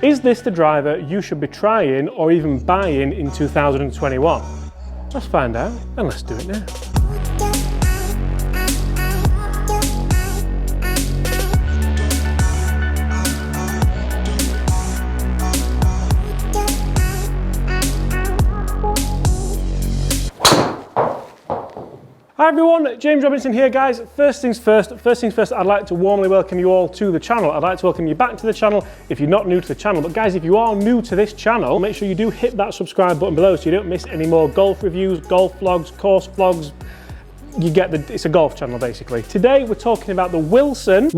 Is this the driver you should be trying or even buying in 2021? Let's find out and let's do it now. Hi everyone, James Robinson here guys. First things first, I'd like to warmly welcome you all to the channel. I'd like to welcome you back to the channel if you're not new to the channel. But guys, if you are new to this channel, make sure you do hit that subscribe button below so you don't miss any more golf reviews, golf vlogs, course vlogs. You get it's a golf channel basically. Today we're talking about the Wilson!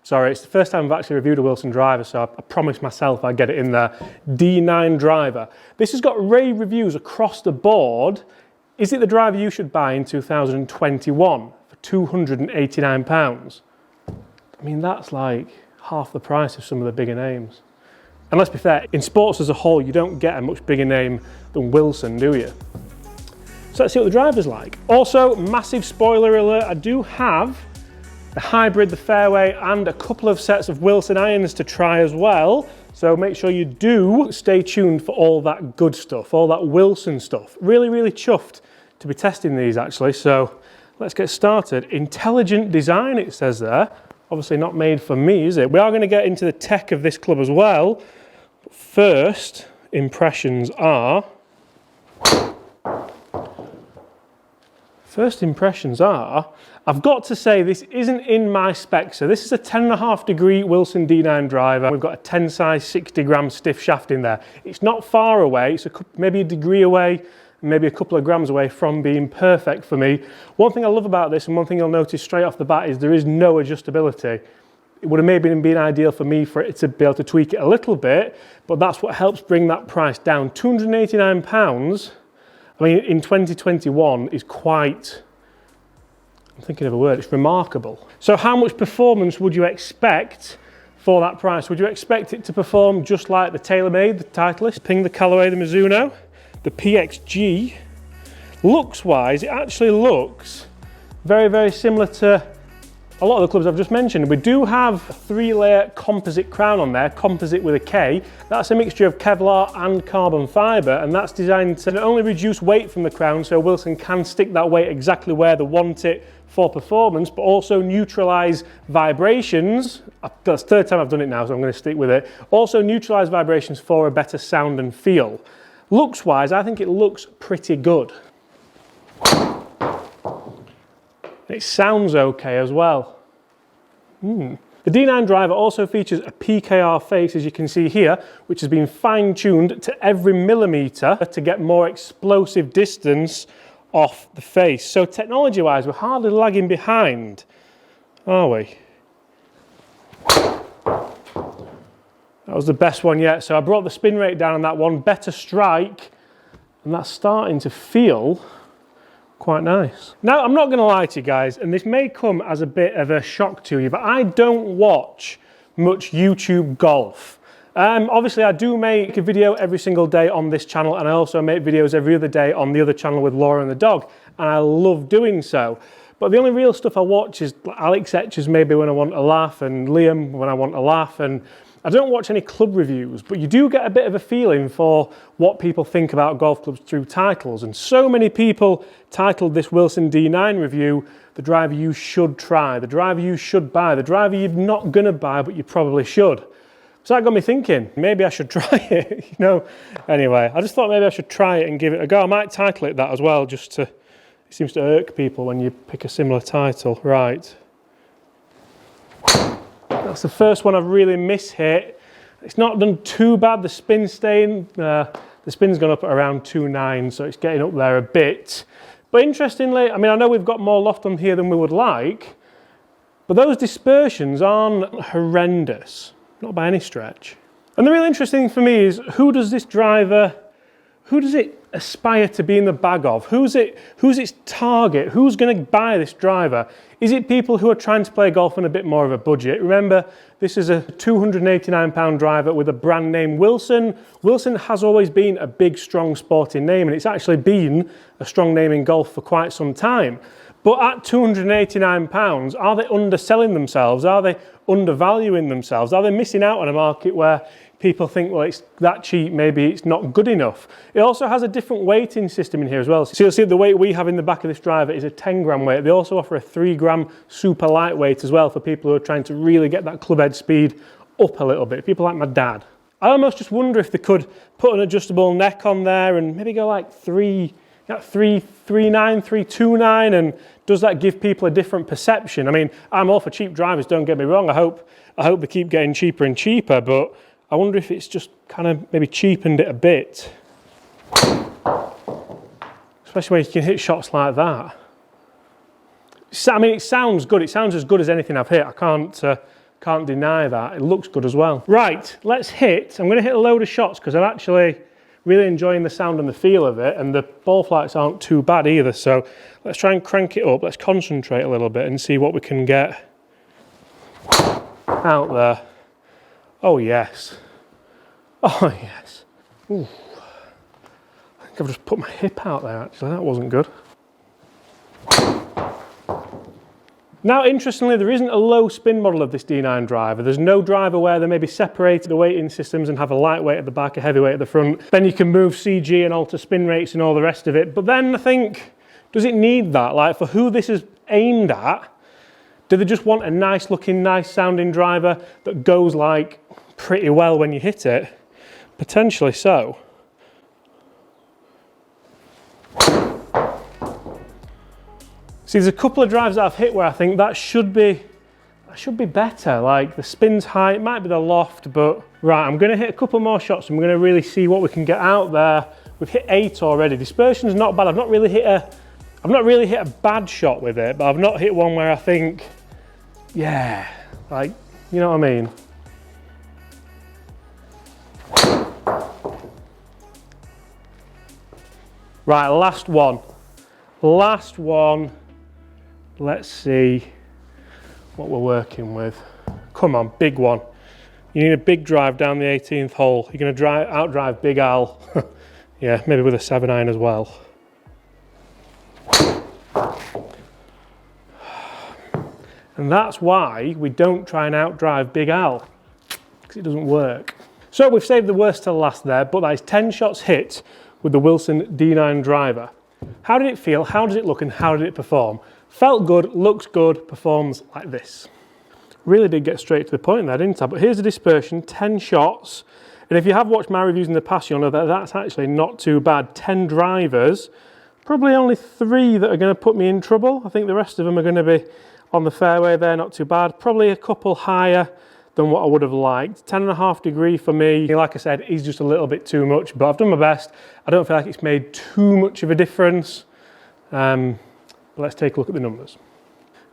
Sorry, it's the first time I've actually reviewed a Wilson driver, so I promised myself I'd get it in there. D9 driver. This has got rave reviews across the board. Is it the driver you should buy in 2021 for £289? I mean, that's like half the price of some of the bigger names. And let's be fair, in sports as a whole, you don't get a much bigger name than Wilson, do you? So let's see what the driver's like. Also, massive spoiler alert, I do have the hybrid, the fairway, and a couple of sets of Wilson irons to try as well. So make sure you do stay tuned for all that good stuff, all that Wilson stuff. Really, really chuffed to be testing these actually. So let's get started. Intelligent design, it says there. Obviously not made for me, is it? We are going to get into the tech of this club as well. But first impressions are... I've got to say this isn't in my spec. So this is a 10.5 degree Wilson D9 driver. We've got a 10 size 60 gram stiff shaft in there. It's not far away. It's maybe a degree away, maybe a couple of grams away from being perfect for me. One thing I love about this, and one thing you'll notice straight off the bat, is there is no adjustability. It would have maybe been ideal for me for it to be able to tweak it a little bit, but that's what helps bring that price down. £289, I mean, in 2021 is quite... I'm thinking of a word, it's remarkable. So how much performance would you expect for that price? Would you expect it to perform just like the TaylorMade, the Titleist, the Callaway, the Mizuno, the PXG? Looks-wise, it actually looks very, very similar to a lot of the clubs I've just mentioned. We do have a 3-layer composite crown on there, composite with a K. That's a mixture of Kevlar and carbon fibre, and that's designed to not only reduce weight from the crown, so Wilson can stick that weight exactly where they want it for performance, but also neutralise vibrations. That's the third time I've done it now, so I'm going to stick with it. Also neutralise vibrations for a better sound and feel. Looks-wise, I think it looks pretty good. It sounds okay as well. The D9 driver also features a PKR face, as you can see here, which has been fine-tuned to every millimetre to get more explosive distance off the face. So technology-wise, we're hardly lagging behind, are we? That was the best one yet. So I brought the spin rate down on that one, better strike, and that's starting to feel quite nice. Now, I'm not going to lie to you guys, and this may come as a bit of a shock to you, but I don't watch much YouTube golf. Obviously, I do make a video every single day on this channel, and I also make videos every other day on the other channel with Laura and the dog, and I love doing so. But the only real stuff I watch is Alex Etchers maybe when I want a laugh, and Liam when I want a laugh, and I don't watch any club reviews, but you do get a bit of a feeling for what people think about golf clubs through titles. And so many people titled this Wilson D9 review, the driver you should try, the driver you should buy, the driver you're not going to buy, but you probably should. So that got me thinking, maybe I should try it, you know. Anyway, I just thought maybe I should try it and give it a go. I might title it that as well, just to, it seems to irk people when you pick a similar title. Right. That's the first one I've really mishit. It's not done too bad. The spin stain, the spin's gone up at around 2.9, so it's getting up there a bit. But interestingly, I mean, I know we've got more loft on here than we would like, but those dispersions aren't horrendous, not by any stretch. And the real interesting thing for me is, who does this driver, who does it aspire to be in the bag of? Who's its target? Who's going to buy this driver? Is it people who are trying to play golf on a bit more of a budget? Remember, this is a £289 driver with a brand name Wilson. Wilson has always been a big, strong sporting name, and it's actually been a strong name in golf for quite some time. But at £289, are they underselling themselves? Are they undervaluing themselves? Are they missing out on a market where people think, well, it's that cheap, maybe it's not good enough? It also has a different weighting system in here as well. So you'll see the weight we have in the back of this driver is a 10 gram weight. They also offer a 3 gram super lightweight as well for people who are trying to really get that club head speed up a little bit. People like my dad. I almost just wonder if they could put an adjustable neck on there and maybe go like 339, 329, and does that give people a different perception? I mean, I'm all for cheap drivers, don't get me wrong. I hope they keep getting cheaper and cheaper, but I wonder if it's just kind of maybe cheapened it a bit. Especially when you can hit shots like that. I mean, it sounds good. It sounds as good as anything I've hit. I can't deny that. It looks good as well. Right, let's hit. I'm going to hit a load of shots because I'm actually really enjoying the sound and the feel of it, and the ball flights aren't too bad either. So let's try and crank it up. Let's concentrate a little bit and see what we can get out there. Oh yes. Oh yes. Ooh. I think I've just put my hip out there actually. That wasn't good. Now, interestingly, there isn't a low spin model of this D9 driver. There's no driver where they maybe separate the weighting systems and have a lightweight at the back, a heavyweight at the front. Then you can move CG and alter spin rates and all the rest of it. But then I think, does it need that? Like, for who this is aimed at, do they just want a nice looking, nice sounding driver that goes like pretty well when you hit it? Potentially so. See, there's a couple of drives that I've hit where I think that should be better. Like the spin's high, it might be the loft, but right, I'm gonna hit a couple more shots and we're gonna really see what we can get out there. We've hit 8 already. Dispersion's not bad. I've not really hit a bad shot with it, but I've not hit one where I think, yeah, like, you know what I mean? Right, last one. Let's see what we're working with. Come on, big one. You need a big drive down the 18th hole. You're going to outdrive Big Al. Yeah, maybe with a 7-iron as well. And that's why we don't try and outdrive Big Al, because it doesn't work. So we've saved the worst to last there, but that is 10 shots hit with the Wilson D9 driver. How did it feel? How does it look? And how did it perform? Felt good, looks good, performs like this. Really did get straight to the point there, didn't I? But here's the dispersion, 10 shots. And if you have watched my reviews in the past, you'll know that that's actually not too bad. 10 drivers, probably only 3 that are going to put me in trouble. I think the rest of them are going to be on the fairway there, not too bad. Probably a couple higher than what I would have liked. 10.5 degree for me, like I said, is just a little bit too much, but I've done my best. I don't feel like it's made too much of a difference. But let's take a look at the numbers.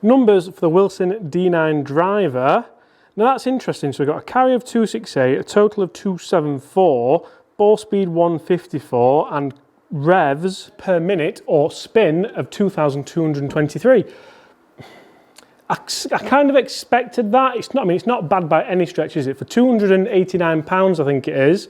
Numbers for the Wilson D9 driver. Now that's interesting. So we've got a carry of 268, a total of 274, ball speed 154, and revs per minute or spin of 2,223. I kind of expected that. It's not bad by any stretch, is it? For £289, I think it is,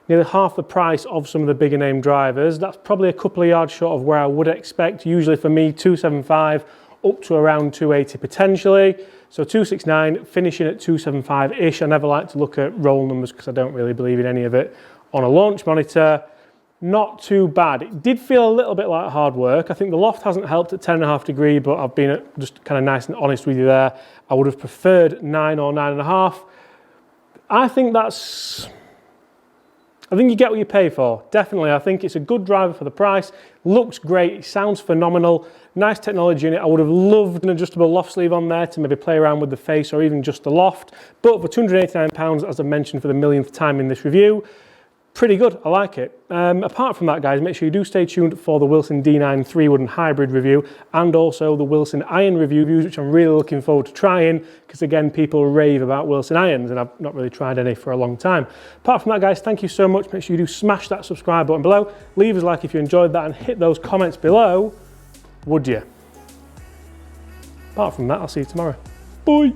nearly half the price of some of the bigger name drivers. That's probably a couple of yards short of where I would expect. Usually for me, 275 up to around 280 potentially. So 269, finishing at 275-ish. I never like to look at roll numbers because I don't really believe in any of it on a launch monitor. Not too bad. It did feel a little bit like hard work. I think the loft hasn't helped at 10.5 degree, but I've been just kind of nice and honest with you there. I would have preferred 9 or 9.5. I think you get what you pay for. Definitely, I think it's a good driver for the price. Looks great, it sounds phenomenal. Nice technology in it. I would have loved an adjustable loft sleeve on there to maybe play around with the face or even just the loft. But for £289, as I mentioned for the millionth time in this review, pretty good, I like it. Apart from that, guys, make sure you do stay tuned for the Wilson D9 3-wood and hybrid review and also the Wilson iron reviews, which I'm really looking forward to trying because, again, people rave about Wilson irons and I've not really tried any for a long time. Apart from that, guys, thank you so much. Make sure you do smash that subscribe button below. Leave us a like if you enjoyed that and hit those comments below, would you? Apart from that, I'll see you tomorrow. Bye.